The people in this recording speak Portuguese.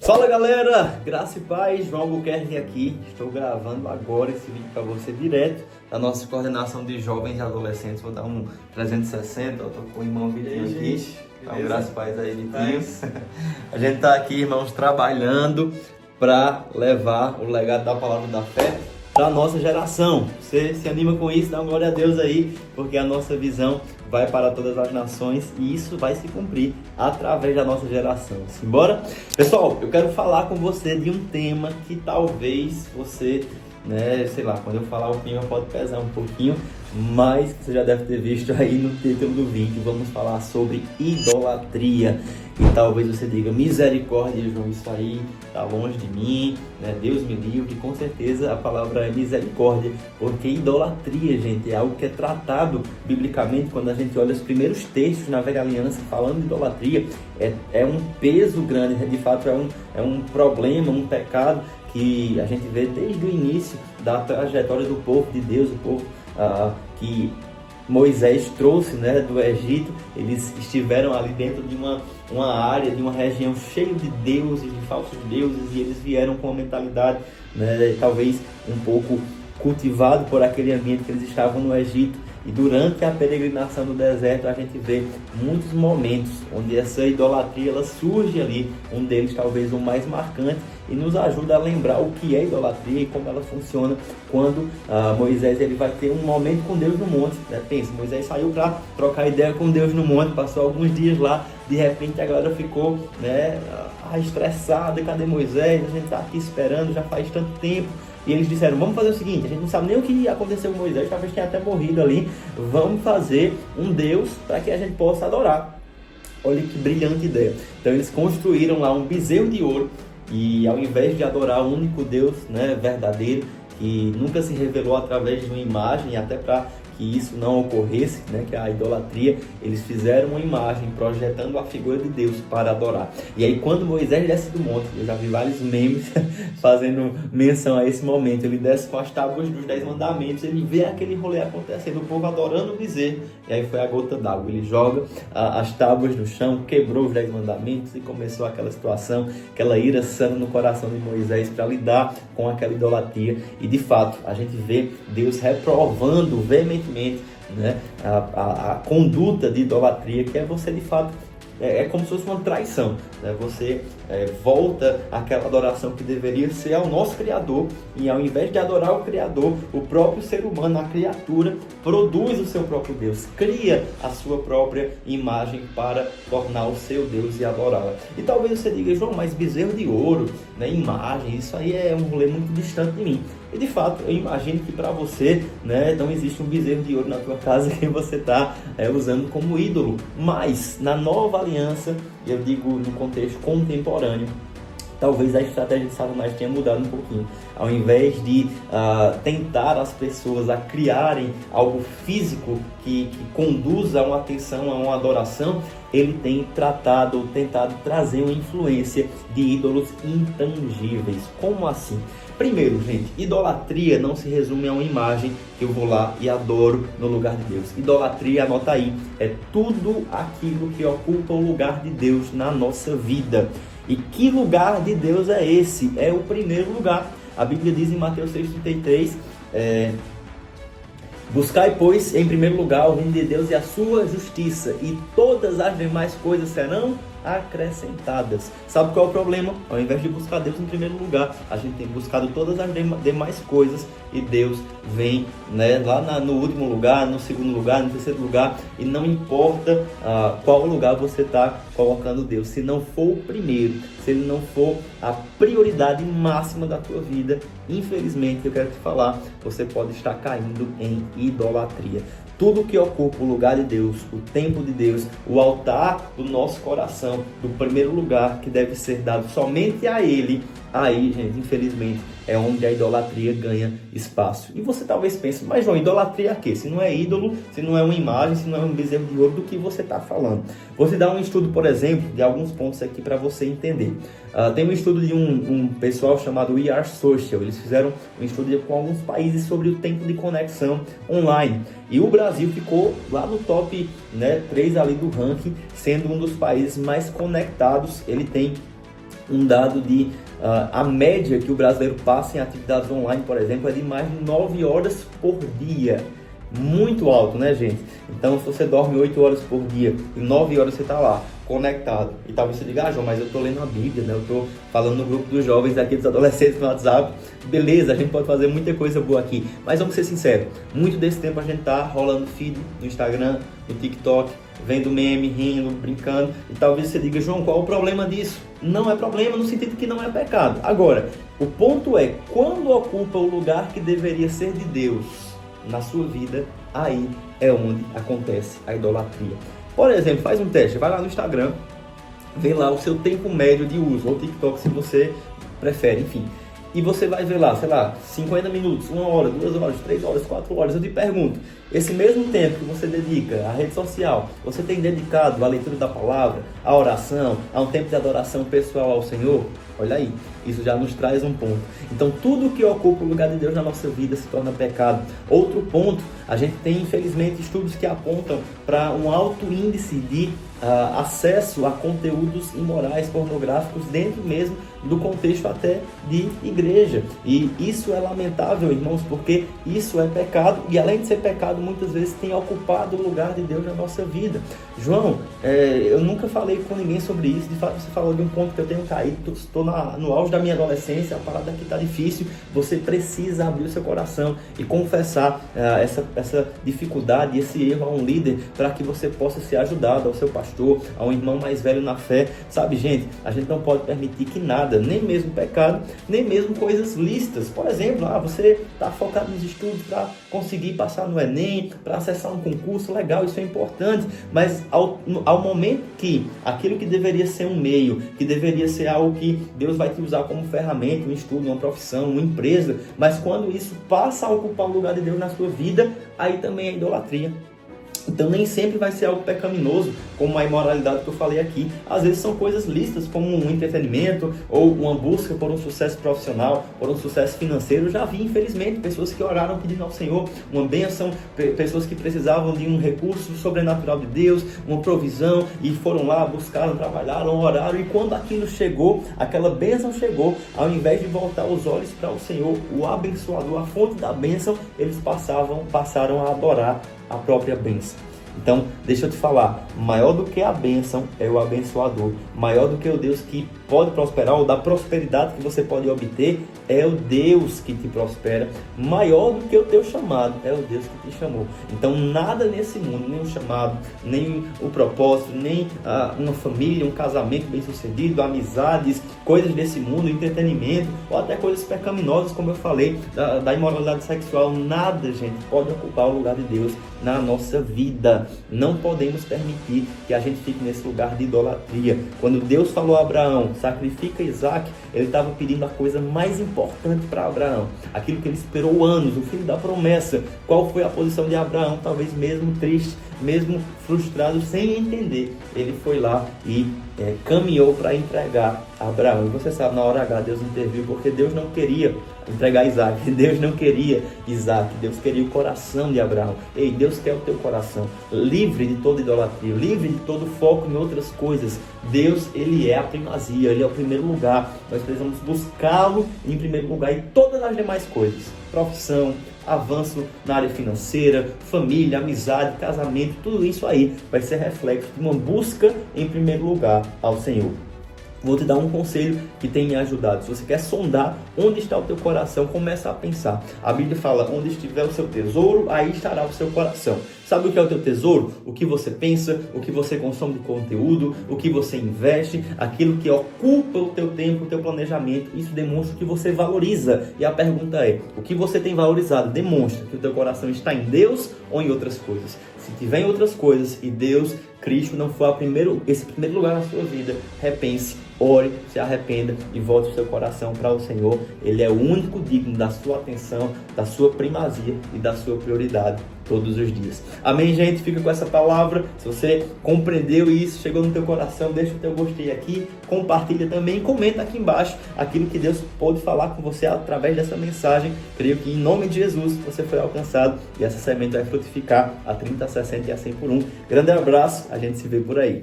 Fala galera, graça e paz, João Albuquerque aqui. Estou gravando agora esse vídeo para você direto da nossa coordenação de jovens e adolescentes. Vou dar um 360, eu tô com o irmão Vitinho aqui. Então, graça e paz aí, Vitinho. A gente tá aqui, irmãos, trabalhando para levar o legado da palavra da fé para a nossa geração. Você se anima com isso? Dá uma glória a Deus aí, porque a nossa visão vai para todas as nações e isso vai se cumprir através da nossa geração. Simbora? Pessoal, eu quero falar com você de um tema que talvez você, sei lá, quando eu falar o clima pode pesar um pouquinho, mas você já deve ter visto aí no título do vídeo. Vamos falar sobre idolatria. E talvez você diga, misericórdia, João, isso aí está longe de mim, Deus me livre. Com certeza a palavra é misericórdia, porque idolatria, gente, é algo que é tratado biblicamente. Quando a gente olha os primeiros textos na Velha Aliança falando de idolatria, é um peso grande, de fato é um problema, um pecado que a gente vê desde o início da trajetória do povo de Deus, o povo que Moisés trouxe do Egito. Eles estiveram ali dentro de uma área, de uma região cheia de deuses, de falsos deuses, e eles vieram com uma mentalidade talvez um pouco cultivado por aquele ambiente que eles estavam no Egito. E durante a peregrinação no deserto a gente vê muitos momentos onde essa idolatria ela surge ali. Um deles talvez o mais marcante e nos ajuda a lembrar o que é idolatria e como ela funciona quando Moisés ele vai ter um momento com Deus no monte. Pensa, Moisés saiu para trocar ideia com Deus no monte, passou alguns dias lá, de repente a galera ficou estressada. Cadê Moisés? A gente está aqui esperando já faz tanto tempo. E eles disseram, vamos fazer o seguinte, a gente não sabe nem o que aconteceu com Moisés, talvez tenha até morrido ali, vamos fazer um Deus para que a gente possa adorar. Olha que brilhante ideia. Então eles construíram lá um bezerro de ouro, e ao invés de adorar o único Deus verdadeiro, que nunca se revelou através de uma imagem, e até para que isso não ocorresse, que é a idolatria, eles fizeram uma imagem projetando a figura de Deus para adorar. E aí quando Moisés desce do monte, eu já vi vários memes fazendo menção a esse momento, ele desce com as tábuas dos 10 mandamentos, ele vê aquele rolê acontecendo, o povo adorando o bezerro, e aí foi a gota d'água, ele joga as tábuas no chão, quebrou os 10 mandamentos e começou aquela situação, aquela ira sã no coração de Moisés para lidar com aquela idolatria. E de fato, a gente vê Deus reprovando veementemente a conduta de idolatria, que é você de fato, é como se fosse uma traição, Você volta àquela adoração que deveria ser ao nosso Criador, e ao invés de adorar o Criador, o próprio ser humano, a criatura, produz o seu próprio Deus, cria a sua própria imagem para tornar o seu Deus e adorá-la. E talvez você diga, João, mas bezerro de ouro, imagem, isso aí é um rolê muito distante de mim. E de fato, eu imagino que para você não existe um bezerro de ouro na tua casa que você está usando como ídolo. Mas na nova aliança, eu digo no contexto contemporâneo, talvez a estratégia de Satanás tenha mudado um pouquinho. Ao invés de tentar as pessoas a criarem algo físico que conduza a uma atenção, a uma adoração, ele tem tentado trazer uma influência de ídolos intangíveis. Como assim? Primeiro, gente, idolatria não se resume a uma imagem que eu vou lá e adoro no lugar de Deus. Idolatria, anota aí, é tudo aquilo que ocupa o lugar de Deus na nossa vida. E que lugar de Deus é esse? É o primeiro lugar. A Bíblia diz em Mateus 6,33, buscai, pois, em primeiro lugar o reino de Deus e a sua justiça, e todas as demais coisas serão acrescentadas. Sabe qual é o problema? Ao invés de buscar Deus em primeiro lugar, a gente tem buscado todas as demais coisas, e Deus vem lá no último lugar, no segundo lugar, no terceiro lugar, e não importa qual lugar você está colocando Deus, se não for o primeiro, se ele não for a prioridade máxima da tua vida, infelizmente eu quero te falar, você pode estar caindo em idolatria. Tudo que ocupa o lugar de Deus, o templo de Deus, o altar do nosso coração, do primeiro lugar que deve ser dado somente a Ele, aí, gente, infelizmente, é onde a idolatria ganha espaço. E você talvez pense, mas João, idolatria é o quê? Se não é ídolo, se não é uma imagem, se não é um bezerro de ouro, do que você está falando? Vou te dar um estudo, por exemplo, de alguns pontos aqui para você entender. Tem um estudo de um pessoal chamado We Are Social. Eles fizeram um estudo com alguns países sobre o tempo de conexão online. E o Brasil ficou lá no top 3 ali do ranking, sendo um dos países mais conectados. Ele tem um dado de a média que o brasileiro passa em atividades online, por exemplo, é de mais de 9 horas por dia. Muito alto, né, gente? Então, se você dorme 8 horas por dia e 9 horas você está lá, conectado, e talvez você diga, João, mas eu estou lendo a Bíblia, né? Eu estou falando no grupo dos jovens aqui, dos adolescentes no WhatsApp. Beleza, a gente pode fazer muita coisa boa aqui, mas vamos ser sinceros, muito desse tempo a gente tá rolando feed no Instagram, no TikTok, vendo meme, rindo, brincando, e talvez você diga, João, qual é o problema disso? Não é problema no sentido que não é pecado. Agora, o ponto é, quando ocupa o lugar que deveria ser de Deus na sua vida, aí é onde acontece a idolatria. Por exemplo, faz um teste, vai lá no Instagram, vê lá o seu tempo médio de uso, ou TikTok se você prefere, enfim. E você vai ver lá, sei lá, 50 minutos, 1 hora, 2 horas, 3 horas, 4 horas. Eu te pergunto, esse mesmo tempo que você dedica à rede social, você tem dedicado à leitura da palavra, à oração, a um tempo de adoração pessoal ao Senhor? Olha aí, isso já nos traz um ponto. Então, tudo que ocupa o lugar de Deus na nossa vida se torna pecado. Outro ponto, a gente tem, infelizmente, estudos que apontam para um alto índice de acesso a conteúdos imorais, pornográficos, dentro mesmo do contexto até de igreja. E isso é lamentável, irmãos, porque isso é pecado, e além de ser pecado, muitas vezes tem ocupado o lugar de Deus na nossa vida. João, eu nunca falei com ninguém sobre isso. De fato, você falou de um ponto que eu tenho caído, estou no auge da minha adolescência, a parada aqui está difícil. Você precisa abrir o seu coração e confessar essa dificuldade, esse erro a um líder, para que você possa ser ajudado, ao seu pastor, a um irmão mais velho na fé. Sabe, gente, a gente não pode permitir que nada, nem mesmo pecado, nem mesmo coisas lícitas. Por exemplo, você está focado nos estudos para conseguir passar no Enem, para acessar um concurso, legal, isso é importante, mas ao momento que aquilo que deveria ser um meio, que deveria ser algo que Deus vai te usar como ferramenta, um estudo, uma profissão, uma empresa, mas quando isso passa a ocupar o lugar de Deus na sua vida, aí também é idolatria. Então nem sempre vai ser algo pecaminoso, como a imoralidade que eu falei aqui. Às vezes são coisas lícitas, como um entretenimento, ou uma busca por um sucesso profissional, por um sucesso financeiro. Eu já vi, infelizmente, pessoas que oraram pedindo ao Senhor uma bênção, pessoas que precisavam de um recurso sobrenatural de Deus, uma provisão, e foram lá, buscaram, trabalharam, oraram, e quando aquilo chegou, aquela bênção chegou, ao invés de voltar os olhos para o Senhor, o abençoador, a fonte da bênção, eles passaram a adorar a própria bênção. Então, deixa eu te falar, maior do que a bênção é o abençoador, maior do que o Deus que pode prosperar, ou da prosperidade que você pode obter, é o Deus que te prospera, maior do que o teu chamado, é o Deus que te chamou. Então, nada nesse mundo, nem o chamado, nem o propósito, nem uma família, um casamento bem sucedido, amizades, coisas desse mundo, entretenimento, ou até coisas pecaminosas, como eu falei, da imoralidade sexual, nada, gente, pode ocupar o lugar de Deus na nossa vida. Não podemos permitir que a gente fique nesse lugar de idolatria. Quando Deus falou a Abraão, sacrifica Isaac, ele estava pedindo a coisa mais importante para Abraão, aquilo que ele esperou anos, o filho da promessa. Qual foi a posição de Abraão? Talvez mesmo triste, mesmo frustrado, sem entender. Ele foi lá e caminhou para entregar Abraão. E você sabe, na hora H Deus interviu, porque Deus não queria entregar Isaac, Deus não queria Isaac, Deus queria o coração de Abraão. Ei, Deus quer o teu coração, livre de toda idolatria, livre de todo foco em outras coisas. Deus, Ele é a primazia, Ele é o primeiro lugar. Nós precisamos buscá-lo em primeiro lugar, e todas as demais coisas, profissão, avanço na área financeira, família, amizade, casamento, tudo isso aí vai ser reflexo de uma busca em primeiro lugar ao Senhor. Vou te dar um conselho que tem me ajudado. Se você quer sondar onde está o teu coração, começa a pensar. A Bíblia fala, onde estiver o seu tesouro, aí estará o seu coração. Sabe o que é o teu tesouro? O que você pensa, o que você consome de conteúdo, o que você investe, aquilo que ocupa o teu tempo, o teu planejamento. Isso demonstra o que você valoriza. E a pergunta é, o que você tem valorizado demonstra que o teu coração está em Deus ou em outras coisas? Se tiver em outras coisas e Deus, Cristo não for esse primeiro lugar na sua vida, repense, ore, se arrependa e volte o seu coração para o Senhor. Ele é o único digno da sua atenção, da sua primazia e da sua prioridade todos os dias. Amém, gente? Fica com essa palavra. Se você compreendeu isso, chegou no teu coração, deixa o teu gostei aqui, compartilha também, comenta aqui embaixo aquilo que Deus pôde falar com você através dessa mensagem. Creio que em nome de Jesus você foi alcançado e essa semente vai frutificar a 30, a 60 e a 100 por 1. Grande abraço, a gente se vê por aí.